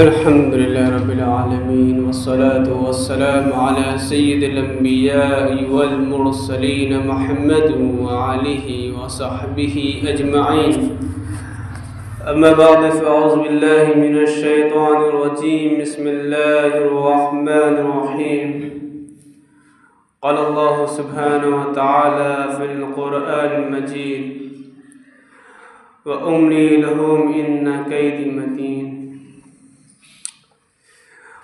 الحمد لله رب العالمين والصلاة والسلام على سيد الأنبياء والمرسلين محمد وعليه وصحبه أجمعين. أما بعد فأعوذ بالله من الشيطان الرجيم. بسم الله الرحمن الرحيم. قال الله سبحانه وتعالى في القرآن المجيد: وأملي لهم إن كيدي متين.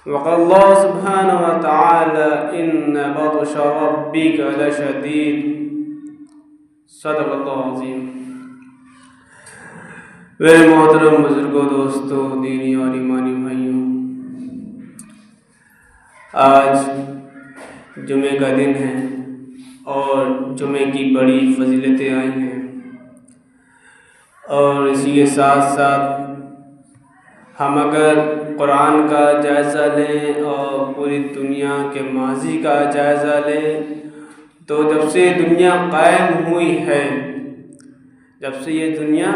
وقال الله سبحانہ وتعالی: ان بطش ربک لشدید. صدق اللہ عظیم. میرے محترم بزرگوں، دوستوں، دینی اور ایمانی بھائیوں، آج جمعے کا دن ہے اور جمعے کی بڑی فضیلتیں آئی ہیں، اور اسی کے ساتھ ساتھ ہم اگر قرآن کا جائزہ لیں اور پوری دنیا کے ماضی کا جائزہ لیں تو جب سے دنیا قائم ہوئی ہے، جب سے یہ دنیا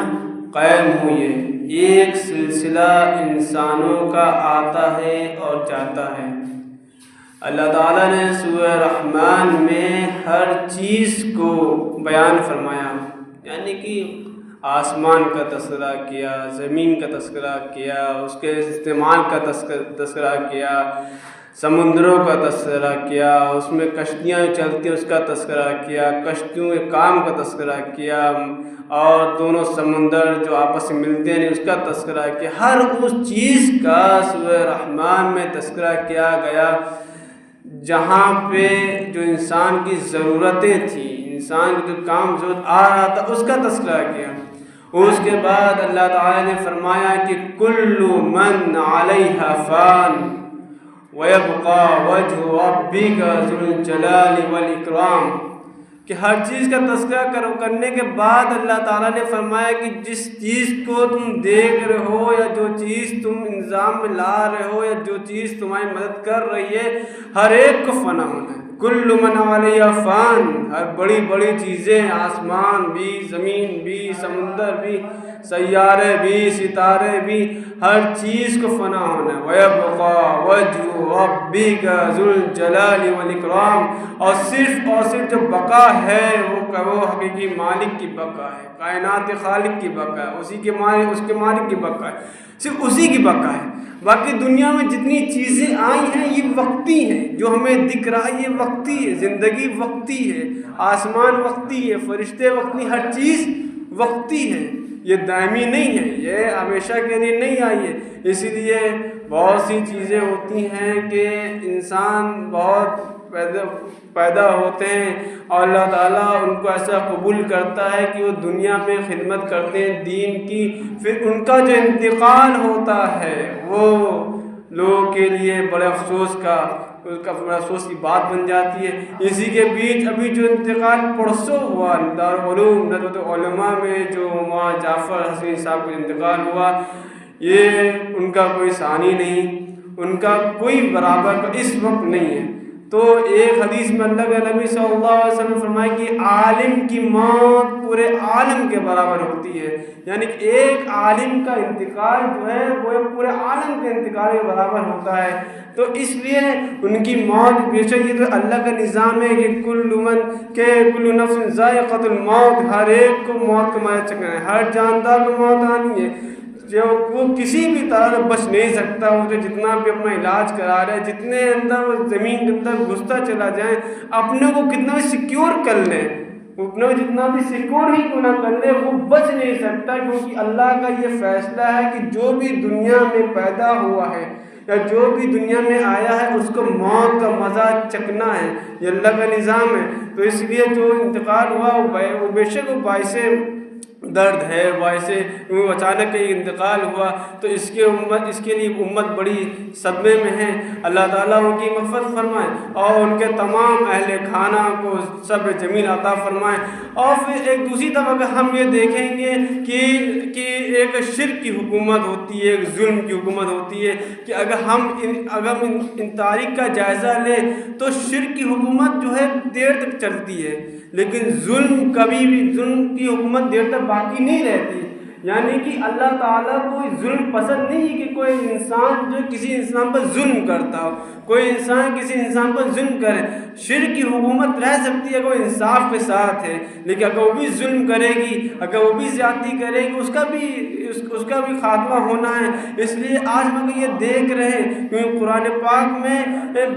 قائم ہوئی ہے، ایک سلسلہ انسانوں کا آتا ہے اور جاتا ہے. اللہ تعالیٰ نے سورہ رحمان میں ہر چیز کو بیان فرمایا، یعنی کہ آسمان کا تذکرہ کیا، زمین کا تذکرہ کیا، اس کے استعمال کا تذکرہ کیا، سمندروں کا تذکرہ کیا، اس میں کشتیاں چلتی ہیں اس کا تذکرہ کیا، کشتیوں کے کام کا تذکرہ کیا، اور دونوں سمندر جو آپس میں ملتے ہیں اس کا تذکرہ کیا. ہر اس چیز کا سورہ رحمان میں تذکرہ کیا گیا جہاں پہ جو انسان کی ضرورتیں تھیں، انسان کی جو کام ضرورت آ رہا تھا اس کا تذکرہ کیا. اس کے بعد اللہ تعالیٰ نے فرمایا کہ کل من علیہا فان ویبقى وجہ ربک ذو الجلال والاکرام، کہ ہر چیز کا تذکرہ کرنے کے بعد اللہ تعالیٰ نے فرمایا کہ جس چیز کو تم دیکھ رہے ہو یا جو چیز تم انظام میں لا رہے ہو یا جو چیز تمہاری مدد کر رہی ہے، ہر ایک کو فنا ہونا ہے. کل من علیہا فان، ہر بڑی بڑی چیزیں، آسمان بھی، زمین بھی، سمندر بھی، سیارے بھی، ستارے بھی، ہر چیز کو فنا ہونا ہے. وَيَبْقَى وَجْهُ رَبِّكَ ذُو الْجَلَالِ وَالْإِكْرَامِ، اور صرف جو بقا ہے وہ حقیقی مالک کی بقا ہے، کائنات خالق کی بقا ہے، اس کے مالک کی بقا ہے، صرف اسی کی بقا ہے. باقی دنیا میں جتنی چیزیں آئی ہیں یہ وقتی ہیں، جو ہمیں دکھ رہا ہے یہ وقتی ہے، زندگی وقتی ہے، آسمان وقتی ہے، فرشتے وقتی، ہر چیز وقتی ہے، یہ دائمی نہیں ہے، یہ ہمیشہ کے لیے نہیں آئی ہے. اسی لیے بہت سی چیزیں ہوتی ہیں کہ انسان بہت پیدا ہوتے ہیں اور اللہ تعالیٰ ان کو ایسا قبول کرتا ہے کہ وہ دنیا میں خدمت کرتے ہیں دین کی، پھر ان کا جو انتقال ہوتا ہے وہ لوگوں کے لیے بڑے افسوس کی بات بن جاتی ہے. اسی کے بیچ ابھی جو انتقال پرسوں ہوا دارالعلوم ندوۃ علماء میں جو مولانا جعفر حسینی صاحب کا انتقال ہوا، یہ ان کا کوئی ثانی نہیں، ان کا کوئی برابر کا اس وقت نہیں ہے. تو ایک حدیث میں اللہ کے نبی صلی اللہ علیہ وسلم فرمایا کہ عالم کی موت پورے عالم کے برابر ہوتی ہے، یعنی کہ ایک عالم کا انتقال جو ہے وہ پورے عالم کے انتقال کے برابر ہوتا ہے. تو اس لیے ان کی موت بے شک یہ تو اللہ کا نظام ہے کہ کل نفس ذائقۃ الموت، ہر ایک کو موت کا مزہ چکھنا ہے، ہر جاندار کو موت آنی ہے. وہ کسی بھی طرح سے بچ نہیں سکتا. وہ جتنا بھی اپنا علاج کرا رہے ہیں، جتنے اندر وہ زمین کے اندر گھستا چلا جائیں، اپنے کو کتنا بھی سیکیور کر لیں، اپنے کو جتنا بھی سیکیور ہی کیوں نہ کر لیں، وہ بچ نہیں سکتا. کیونکہ اللہ کا یہ فیصلہ ہے کہ جو بھی دنیا میں پیدا ہوا ہے یا جو بھی دنیا میں آیا ہے اس کو موت کا مزہ چکنا ہے، یہ اللہ کا نظام ہے. تو اس لیے جو انتقال ہوا وہ بے شک وہ باعث درد ہے، ویسے وہ اچانک ہی انتقال ہوا تو اس کے لیے امت بڑی صدمے میں ہے. اللہ تعالیٰ ان کی مغفرت فرمائے اور ان کے تمام اہل خانہ کو صبر جمیل عطا فرمائے. اور پھر ایک دوسری طرف اگر ہم یہ دیکھیں گے کہ ایک شرک کی حکومت ہوتی ہے، ایک ظلم کی حکومت ہوتی ہے، کہ اگر ہم ان تاریخ کا جائزہ لیں تو شرک کی حکومت جو ہے دیر تک چلتی ہے، لیکن ظلم کبھی بھی، ظلم کی حکومت دیر تک باقی نہیں رہتی. یعنی کہ اللہ تعالیٰ کو ظلم پسند نہیں ہے کہ کوئی انسان جو کسی انسان پر ظلم کرتا ہو، کوئی انسان کسی انسان پر ظلم کرے۔ شرک کی حکومت رہ سکتی ہے اگر وہ انصاف کے ساتھ ہے، لیکن اگر وہ بھی ظلم کرے گی، اگر وہ بھی زیادتی کرے گی، اس کا بھی خاتمہ ہونا ہے۔ اس لیے آج ہم یہ دیکھ رہے ہیں کیونکہ قرآن پاک میں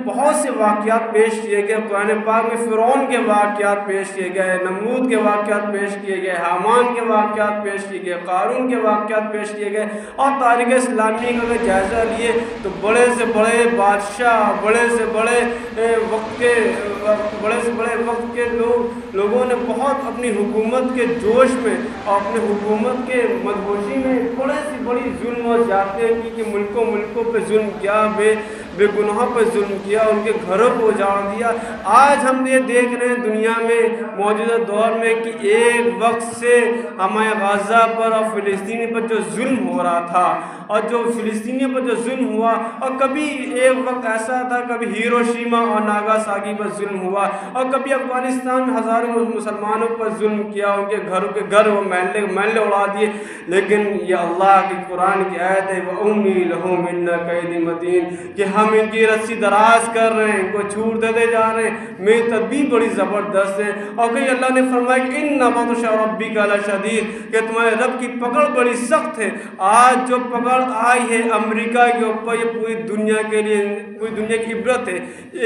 بہت سے واقعات پیش کیے گئے، قرآن پاک میں فرعون کے واقعات پیش کیے گئے، نمرود کے واقعات پیش کیے گئے، حامان کے واقعات پیش کیے گئے، قارون کے واقعات پیش کیے گئے، اور تاریخ اسلامی کا اگر جائزہ لیے تو بڑے سے بڑے بادشاہ، بڑے سے بڑے وقت کے لوگوں نے بہت اپنی حکومت کے جوش میں اور اپنی حکومت کے مدہوشی میں بڑے سے بڑی ظلم اور زیادتیاں کی کہ ملکوں پہ ظلم کیا، بے گناہوں پہ ظلم کیا، ان کے گھروں کو اجاڑ دیا۔ آج ہم یہ دیکھ رہے ہیں دنیا میں موجودہ دور میں کہ ایک وقت سے ہمارے غزہ پر اور فلسطینی پر جو ظلم ہو رہا تھا، اور جو فلسطینیوں پر جو ظلم ہوا، اور کبھی ایک وقت ایسا تھا کبھی ہیروشیما اور ناگاساکی پر ظلم ہوا، اور کبھی افغانستان میں ہزاروں مسلمانوں پر ظلم کیا، ان کے گھروں کے گھر وہ محلے اڑا دیے۔ لیکن یہ اللہ کی قرآن کی آیت ہے وَأُمْلِي لَهُمْ إِنَّ كَيْدِي مَتِينٌ، کہ ہم ان کی رسی دراز کر رہے ہیں، ان کو چھوٹ دیتے جا رہے ہیں، میری تدبیر بڑی زبردست ہے۔ اور کہیں اللہ نے فرمایا کہ إِنَّ بَطْشَ رَبِّكَ لَشَدِيدٌ، کہ تمہارے رب کی پکڑ بڑی سخت ہے۔ آج جو پکڑ آئی ہے امریکہ کے اوپر، یہ پوری دنیا کے لیے، پوری دنیا کی عبرت ہے۔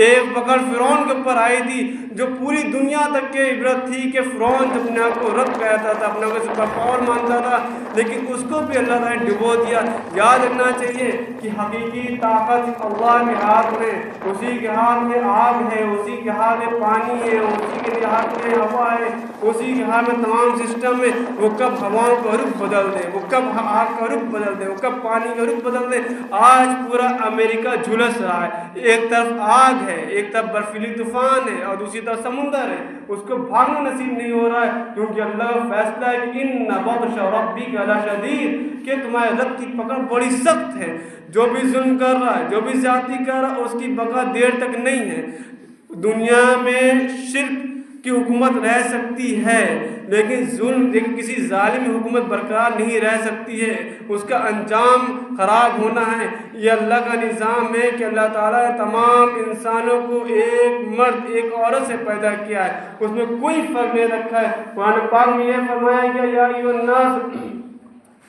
ایک پکڑ فرعون کے اوپر آئی تھی جو پوری دنیا تک کے عبرت تھی کہ فرعون اپنے آپ کو رب کہتا تھا، اپنے آپ کو سپر پاور مانتا تھا، لیکن اس کو بھی اللہ تعالیٰ نے ڈبو دیا۔ یاد رکھنا چاہیے کہ حقیقی طاقت اللہ کے ہاتھ میں، اسی کے ہاتھ میں آگ ہے، اسی کے ہاتھ میں پانی ہے، اسی کے ہاتھ میں ہوا ہے، اسی کے ہاتھ میں تمام سسٹم ہے۔ وہ کب ہواؤں کا رخ بدل دے، وہ کب آگ کا رخ بدل دے، وہ کب پانی کا رخ بدل دے۔ آج پورا امریکہ جھلس رہا ہے، ایک طرف آگ ہے، ایک طرف برفیلی طوفان ہے، اور دوسری طرف سمندر ہے، اس کو بھاگنا نصیب نہیں ہو رہا ہے، کیونکہ اللہ کا فیصلہ ہے کہ إِنَّ بَطْشَ رَبِّكَ لَشَدِيدٌ، کہ تمہارے رب کی پکڑ بڑی سخت ہے۔ جو بھی ظلم کر رہا ہے، جو بھی زیادتی کر رہا ہے، اس کی بقا دیر تک نہیں ہے۔ دنیا میں شرک کی حکومت رہ سکتی ہے، لیکن کسی ظالم حکومت برقرار نہیں رہ سکتی ہے، اس کا انجام خراب ہونا ہے۔ یہ اللہ کا نظام ہے کہ اللہ تعالیٰ نے تمام انسانوں کو ایک مرد ایک عورت سے پیدا کیا ہے، اس میں کوئی فرق نہیں رکھا ہے۔ قرآن پاک میں یہ فرمایا گیا یا ایھا الناس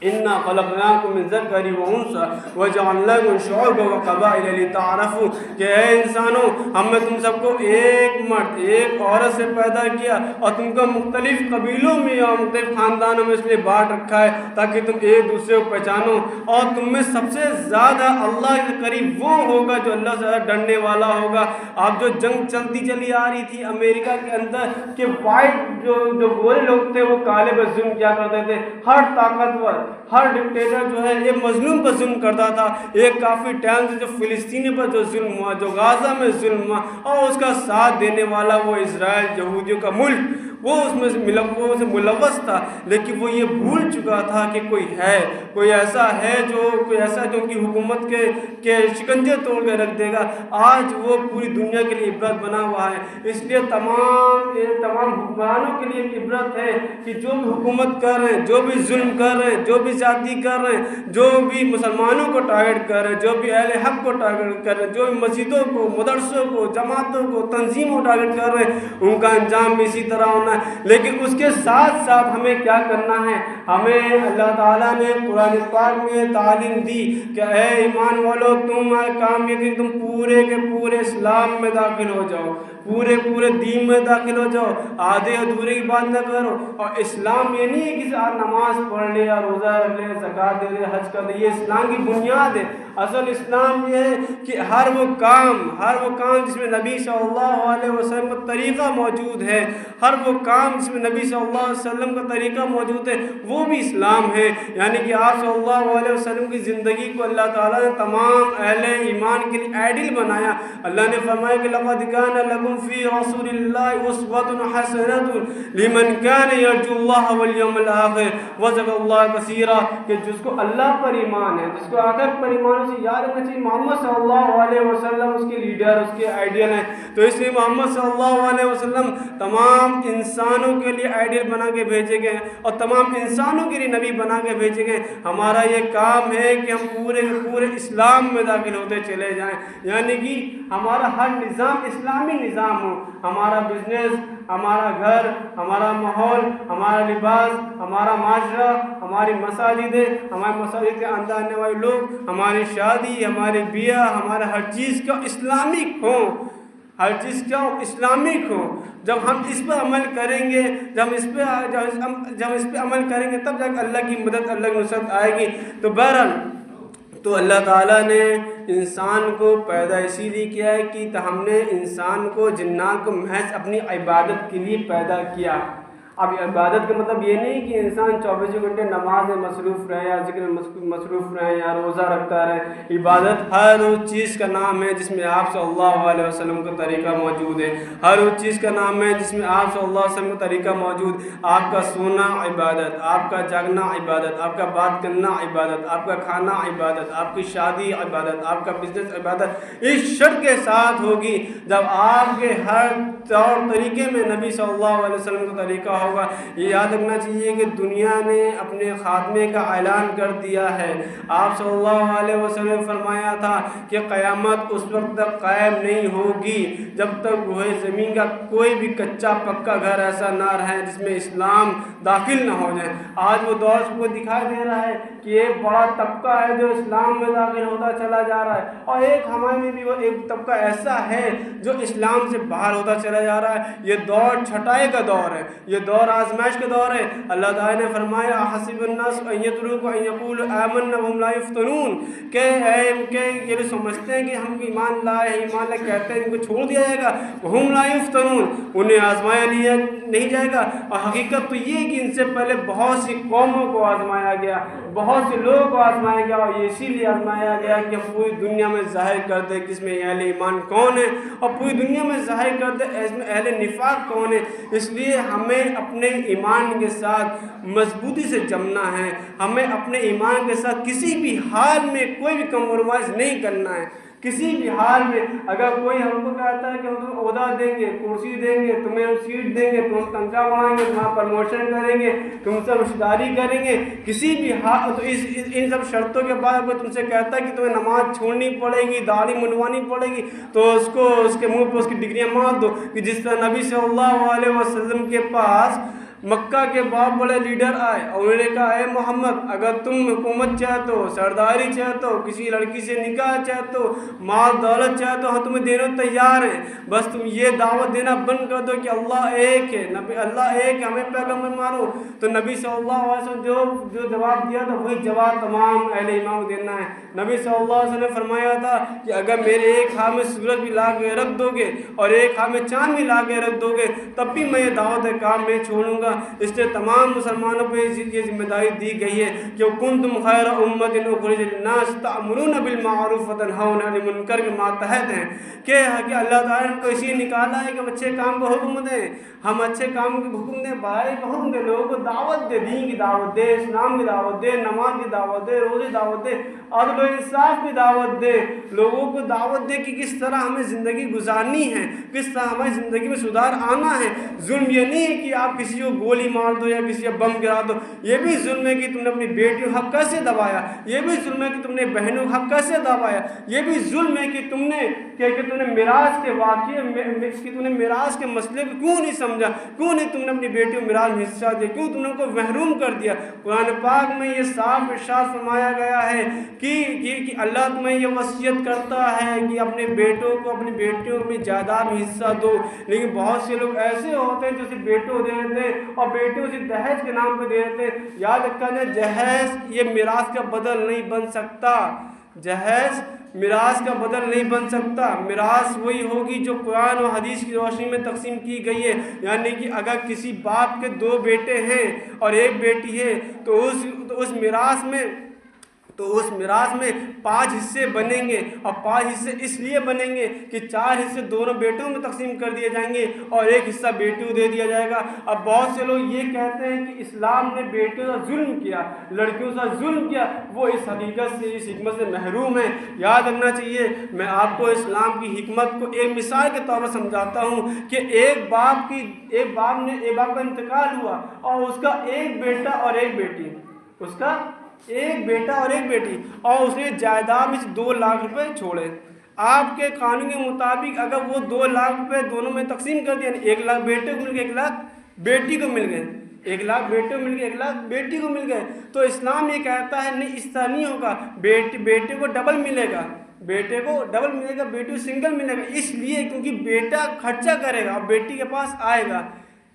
إِنَّا خَلَقْنَاكُم مِّن ذَكَرٍ وَأُنثىٰ وَجَعَلْنَاكُمْ شُعُوبًا وَقَبَائِلَ لِتَعَارَفُوا، کہ اے انسانوں، ہم نے تم سب کو ایک مرد ایک عورت سے پیدا کیا اور تم کو مختلف قبیلوں میں اور مختلف خاندانوں میں اس لیے بانٹ رکھا ہے تاکہ تم ایک دوسرے کو پہچانو، اور تم میں سب سے زیادہ اللہ کے قریب وہ ہوگا جو اللہ سے زیادہ ڈرنے والا ہوگا۔ اب جو جنگ چلتی چلی آ رہی تھی امریکہ کے اندر کہ وائٹ جو گورے لوگ تھے وہ کالے پر ظلم کیا کرتے تھے، ہر طاقتور ہر ڈکٹیٹر جو ہے ایک مظلوم پر ظلم کرتا تھا۔ ایک کافی ٹائم سے جو فلسطینی پر جو ظلم ہوا، جو غزہ میں ظلم ہوا، اور اس کا ساتھ دینے والا وہ اسرائیل یہودیوں کا ملک، وہ اس میں سے ملوث تھا، لیکن وہ یہ بھول چکا تھا کہ کوئی ایسا ہے جو ان کی حکومت کے شکنجے توڑ کے رکھ دے گا۔ آج وہ پوری دنیا کے لیے عبرت بنا ہوا ہے۔ اس لیے تمام حکمرانوں کے لیے عبرت ہے کہ جو بھی حکومت کر رہے ہیں، جو بھی ظلم کر رہے ہیں، جو بھی زیادتی کر رہے ہیں، جو بھی مسلمانوں کو ٹارگٹ کر رہے ہیں، جو بھی اہل حق کو ٹارگٹ کر رہے ہیں، جو بھی مسجدوں کو، مدرسوں کو، جماعتوں کو، تنظیموں کو ٹارگٹ کر رہے ہیں، ان کا انجام بھی اسی طرح ہونا ہے۔ لیکن اس کے ساتھ ساتھ ہمیں کیا کرنا ہے؟ ہمیں اللہ تعالیٰ نے قرآن پاک میں تعلیم دی کہ اے ایمان والو، تمہارا کام یہ کہ تم پورے کے پورے اسلام میں داخل ہو جاؤ، پورے دین میں داخل ہو جاؤ، آدھے ادھورے کی بات نہ کرو۔ اور اسلام یہ نہیں ہے کہ آپ نماز پڑھ لے یا روزہ رکھ لے، زکوٰۃ دے دے، حج کر دے، یہ اسلام کی بنیاد ہے۔ اصل اسلام یہ ہے کہ ہر وہ کام جس میں نبی صلی اللہ علیہ وسلم کا طریقہ موجود ہے، ہر وہ کام جس میں نبی صلی اللہ علیہ وسلم کا طریقہ موجود ہے، وہ بھی اسلام ہے۔ یعنی کہ آپ صلی اللہ علیہ وسلم کی زندگی کو اللہ تعالیٰ نے تمام اہل ایمان کے لیے آئیڈیل بنایا۔ اللہ نے فرمایا کہ لَقَدْ كَانَ لَكُمْ فِي رَسُولِ اللَّهِ أُسْوَةٌ حَسَنَةٌ لِمَنْ كَانَ يَرْجُو اللَّهَ وَالْيَوْمَ الْآخِرَ وَذَكَرَ اللَّهَ كَثِيرًا، کہ جس کو اللہ پر ایمان ہے، جس کو آخرت پر ایمان ہے، اسے یاد رکھنا چاہیے محمد صلی اللہ علیہ وسلم اس کے لیڈر، اس کے آئیڈیل ہیں۔ تو اس لیے محمد صلی اللہ علیہ وسلم تمام انسانوں کے لیے آئیڈیل بنا کے بھیجے گئے ہیں، اور تمام انسان انسانوں کے لیے نبی بنا کے بھیجے گئے. ہمارا یہ کام ہے کہ ہم پورے پورے اسلام میں داخل ہوتے چلے جائیں, یعنی کہ ہمارا ہر نظام اسلامی نظام ہو. ہمارا بزنس, ہمارا گھر, ہمارا ماحول, ہمارا لباس, ہمارا معاشرہ, ہماری مساجدیں, ہمارے مساجد کے اندر آنے والے لوگ, ہماری شادی, ہماری بیاہ, ہمارا ہر چیز کا اسلامک ہو, ہر چیز کا اسلامک ہو. جب ہم اس پہ عمل کریں گے, جب ہم اس پہ عمل کریں گے تب جا کے اللہ کی مدد, اللہ کی نصرت آئے گی. تو بہرحال تو اللہ تعالیٰ نے انسان کو پیدا اسی لیے کیا ہے کہ ہم نے انسان کو, جنات کو محض اپنی عبادت کے لیے پیدا کیا. اب عبادت کا مطلب یہ نہیں کہ انسان 24 گھنٹے نماز میں مصروف رہے یا ذکر میں مصروف رہے یا روزہ رکھتا رہے. عبادت ہر اس چیز کا نام ہے جس میں آپ صلی اللہ علیہ وسلم کا طریقہ موجود ہے. ہر اس چیز کا نام ہے جس میں آپ صلی اللہ علیہ وسلم کا طریقہ موجود. آپ کا سونا عبادت, آپ کا جاگنا عبادت, آپ کا بات کرنا عبادت, آپ کا کھانا عبادت, آپ کی شادی عبادت, آپ کا بزنس عبادت. اس شرط کے ساتھ ہوگی جب آپ کے ہر طور طریقے میں نبی صلی اللہ علیہ وسلم کا طریقہ ہوگا. یہ یاد رکھنا چاہیے کہ دنیا نے اپنے خاتمے کا اعلان کر دیا ہے. آپ صلی اللہ علیہ وسلم نے فرمایا تھا کہ قیامت اس وقت تک قائم نہیں ہوگی جب تک روح زمین کا کوئی بھی کچا پکا گھر ایسا نہ رہے جس میں اسلام داخل نہ ہو جائے. آج وہ دور کو دکھائی دے رہا ہے کہ ایک بڑا طبقہ ہے جو اسلام میں داخل ہوتا چلا جا رہا ہے, اور ایک ہمارے میں بھی وہ ایک طبقہ ایسا ہے جو اسلام سے باہر ہوتا چلا جا رہا ہے. یہ دور چھٹائی کا دور ہے, یہ دور آزمائش کا دور ہے. اللہ تعالیٰ نے فرمایا حسب الناس ان یترکوا ان یقولوا آمنا وهم لا یفتنون, کہ یہ لوگ سمجھتے ہیں کہ ہم ایمان لائے کہتے ہیں ان کو چھوڑ دیا جائے گا. وهم لا یفتنون, انہیں آزمایا نہیں جائے گا. اور حقیقت تو یہ ہے کہ ان سے پہلے بہت سی قوموں کو آزمایا گیا, بہت سے لوگوں کو آزمایا گیا, اور یہ اسی لیے آزمایا گیا کہ پوری دنیا میں ظاہر کر دے کہ اس میں اہل ایمان کون ہے, اور پوری دنیا میں ظاہر کر دے اس میں اہل نفاق کون ہے. اس لیے ہمیں اپنے ایمان کے ساتھ مضبوطی سے جمنا ہے. ہمیں اپنے ایمان کے ساتھ کسی بھی حال میں کوئی بھی کمپرومائز نہیں کرنا ہے. کسی بھی حال میں اگر کوئی ہم کو کہتا ہے کہ ہم تمہیں عہدہ دیں گے, کرسی دیں گے, تمہیں ہم سیٹ دیں گے, تم تنخواہ بڑھائیں گے, تمہارا پروموشن کریں گے, تم سے رشتہ داری کریں گے, کسی بھی حال, تو ان سب شرطوں کے بعد اگر تم سے کہتا ہے کہ تمہیں نماز چھوڑنی پڑے گی, داڑھی منڈوانی پڑے گی, تو اس کو اس کے منہ پہ اس کی ڈگریاں مار دو. کہ جس طرح نبی صلی اللہ علیہ وسلم کے پاس مکہ کے بہت بڑے لیڈر آئے اور انہوں نے کہا اے محمد, اگر تم حکومت چاہتے ہو, سرداری چاہتے ہو, کسی لڑکی سے نکاح چاہتے ہو, مال دولت چاہتے ہو, ہم تمہیں دینے تیار ہیں, بس تم یہ دعوت دینا بند کر دو کہ اللہ ایک ہے, اللہ ایک ہے, ہمیں پیغمبر مانو. تو نبی صلی اللہ علیہ وسلم جو جواب دیا تھا وہی جواب تمام اہل ایمان کو دینا ہے. نبی صلی اللہ علیہ وسلم نے فرمایا تھا کہ اگر میرے ایک ہاتھ میں سورج بھی لا کے رکھ دو گے اور ایک ہاتھ میں چاند بھی لا کے رکھ دو گے تب بھی میں یہ دعوت کام نہیں چھوڑوں گا. اس لیے تمام مسلمانوں پہ یہ ذمہ داری دی گئی ہے کہ کنتم خیر امت اخرجت للناس تأمرون بالمعروف وتنہون عن المنکر کے ماتحت ہیں کہ اللہ تعالیٰ نے کو اسی نکالا ہے کہ ہم اچھے کام کو حکم دیں, ہم اچھے کام کو حکم دیں, بھائی کو حکم دیں, لوگوں کو دعوت دے, دین کی دعوت دے, اسلام کی دعوت دے, نماز کی دعوت دے, روزے کی دعوت دے, عدل و انصاف کی دعوت دے, لوگوں کو دعوت دے کہ کس طرح ہمیں زندگی گزارنی ہے, کس طرح ہماری زندگی میں سدھار آنا ہے. ظلم یہ نہیں ہے کہ آپ کسی کو گولی مار دو یا کسی کو بم گرا دو, یہ بھی ظلم ہے کہ تم نے اپنی بیٹیوں حق کیسے دبایا, یہ بھی ظلم ہے کہ تم نے بہنوں حق کیسے دبایا, یہ بھی ظلم ہے کہ تم نے میراث کے واقعے کہ تم نے میراث کے مسئلے کو کیوں نہیں سمجھا, کیوں نہیں تم نے اپنی بیٹیوں میراث میں حصہ دیا, کیوں تم نے ان کو محروم کر دیا. قرآن پاک میں یہ صاف ارشاد فرمایا گیا ہے کہ اللہ تمہیں یہ وصیت کرتا ہے کہ اپنے بیٹوں کو اپنی بیٹیوں میں جائیداد میں حصہ دو. لیکن بہت سے لوگ ایسے ہوتے ہیں جو صرف بیٹوں دے دیتے اور بیٹیوں سے دہیج کے نام پہ دے دیتے. یاد رکھا جائے جہیز یہ میراث کا بدل نہیں بن سکتا, جہیز میراث کا بدل نہیں بن سکتا. میراث وہی ہوگی جو قرآن و حدیث کی روشنی میں تقسیم کی گئی ہے. یعنی کہ اگر کسی باپ کے 2 بیٹے ہیں اور 1 بیٹی ہے تو اس میراث میں تو اس میراث میں 5 حصے بنیں گے، اور 5 حصے اس لیے بنیں گے کہ 4 حصے دونوں بیٹوں میں تقسیم کر دیے جائیں گے اور 1 حصہ بیٹی کو دے دیا جائے گا۔ اب بہت سے لوگ یہ کہتے ہیں کہ اسلام نے بیٹوں کا ظلم کیا، لڑکیوں کا ظلم کیا، وہ اس حقیقت سے، اس حکمت سے محروم ہیں۔ یاد رکھنا چاہیے، میں آپ کو اسلام کی حکمت کو ایک مثال کے طور پر سمجھاتا ہوں کہ ایک باپ کا انتقال ہوا اور اس کا ایک بیٹا اور ایک بیٹی، اس کا ایک بیٹا اور ایک بیٹی، اور اس نے جائیداد میں 2 لاکھ روپے چھوڑے۔ آپ کے قانون کے مطابق اگر وہ 2 لاکھ روپے دونوں میں تقسیم کر دیا، 1 لاکھ بیٹے کو مل گئے، 1 لاکھ بیٹی کو مل گئے، 1 لاکھ بیٹے کو مل گئے، 1 لاکھ بیٹی کو مل گئے، تو اسلام یہ کہتا ہے نہیں، اس طرح نہیں ہوگا، بیٹے کو ڈبل ملے گا، بیٹے کو ڈبل ملے گا، بیٹی کو سنگل ملے گا، اس لیے کیونکہ بیٹا خرچہ کرے گا اور بیٹی کے پاس آئے گا۔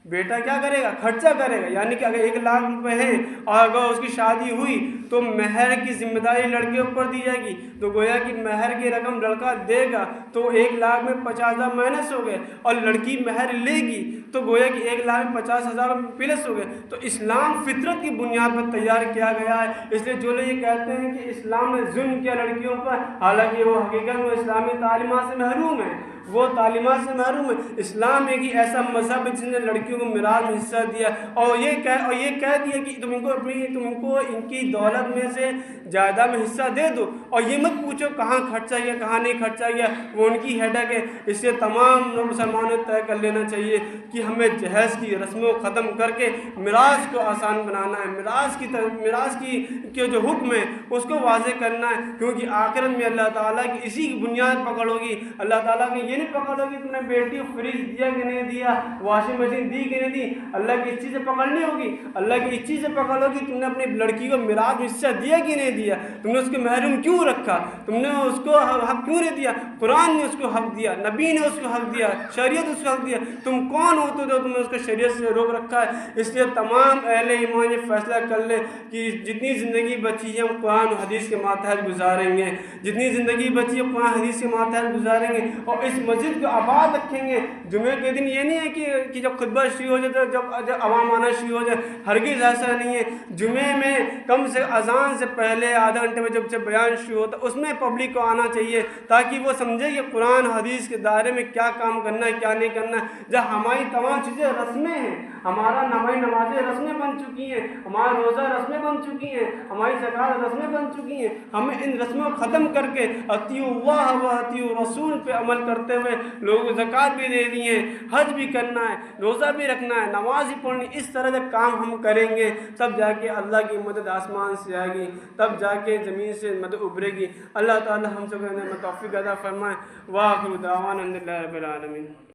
بیٹا کیا کرے گا؟ خرچہ کرے گا، یعنی کہ اگر 1 لاکھ روپے ہیں اور اگر اس کی شادی ہوئی تو مہر کی ذمہ داری لڑکے کے اوپر دی جائے گی، تو گویا کہ مہر کی رقم لڑکا دے گا تو 1 لاکھ میں 50,000 مائنس ہو گئے، اور لڑکی مہر لے گی تو گویا کہ 1 لاکھ میں 50,000 پلس ہو گئے۔ تو اسلام فطرت کی بنیاد پر تیار کیا گیا ہے، اس لیے جو لوگ یہ کہتے ہیں کہ اسلام نے ظلم کیا لڑکیوں پر، حالانکہ وہ حقیقت میں اسلامی تعلیمات سے محروم ہیں، وہ تعلیمات سے محروم ہے۔ اسلام ایک ہی ایسا مذہب ہے جس نے لڑکیوں کو میراث میں حصہ دیا اور یہ کہہ دیا کہ تم ان کو ان کی دولت میں سے جائیداد میں حصہ دے دو، اور یہ مت پوچھو کہاں خرچہ کیا کہاں نہیں خرچہ کیا، وہ ان کی ہیڈک ہے۔ اس سے تمام مسلمانوں طے کر لینا چاہیے کہ ہمیں جہیز کی رسموں کو ختم کر کے میراث کو آسان بنانا ہے، میراث کی جو حکم ہے اس کو واضح کرنا ہے، کیونکہ آخرت میں اللہ تعالیٰ کی اسی کی بنیاد پکڑ ہوگی۔ اللہ تعالیٰ کی یہ نہیں پکڑ ہوگی تم نے بیٹی کو فریج دیا کہ نہیں دیا، واشنگ مشین دی کہ نہیں دی، اللہ کی اس چیز سے پکڑ نہیں ہوگی، اللہ کی اس چیز سے پکڑ ہوگی تم نے اپنی لڑکی کو میراث میں حصہ دیا کہ نہیں دیا، تم نے اس کو محروم کیوں رکھا، تم نے اس کو حق کیوں نہیں دیا، قرآن نے اس کو حق دیا، نبی نے اس کو حق دیا، شریعت اس کو حق دیا، تم کون ہوتے ہو تم نے اس کو شریعت سے روک رکھا ہے۔ اس لیے تمام اہل ایمان یہ فیصلہ کر لے کہ جتنی زندگی بچی ہے ہم قرآن و حدیث کے ماتحت گزاریں گے، جتنی زندگی بچی ہے قرآن حدیث کے ماتحت گزاریں گے، اور اس مسجد کو آباد رکھیں گے۔ جمعے کے دن یہ نہیں ہے کہ جب خطبہ شروع ہو جائے جب عوام آنا شروع ہو جائے، ہرگز ایسا نہیں ہے۔ جمعے میں کم سے اذان سے پہلے آدھا گھنٹے میں جب سے بیان شروع ہوتا ہے اس میں پبلک کو آنا چاہیے تاکہ وہ سمجھے کہ قرآن حدیث کے دائرے میں کیا کام کرنا ہے کیا نہیں کرنا ہے۔ جب ہماری تمام چیزیں رسمیں ہیں، ہماری نمازیں رسمیں بن چکی ہیں، ہمارا روزہ رسمیں بن چکی ہیں، ہماری زکوٰۃ رسمیں بن چکی ہیں، ہمیں ان رسموں کو ختم کر کے اطیعوا اللہ و اطیعوا الرسول پہ عمل کرتے ہوئے لوگوں کو زکوٰۃ بھی دے دی ہے، حج بھی کرنا ہے، روزہ بھی رکھنا ہے، نماز بھی پڑھنی، اس طرح سے کام ہم کریں گے تب جا کے اللہ کی مدد آسمان سے آئے گی، تب جا کے زمین سے مدد ابھرے گی۔ اللہ تعالی ہم سب کو توفیق عطا فرمائے۔ وآخر دعوانا الحمد للہ رب العالمین۔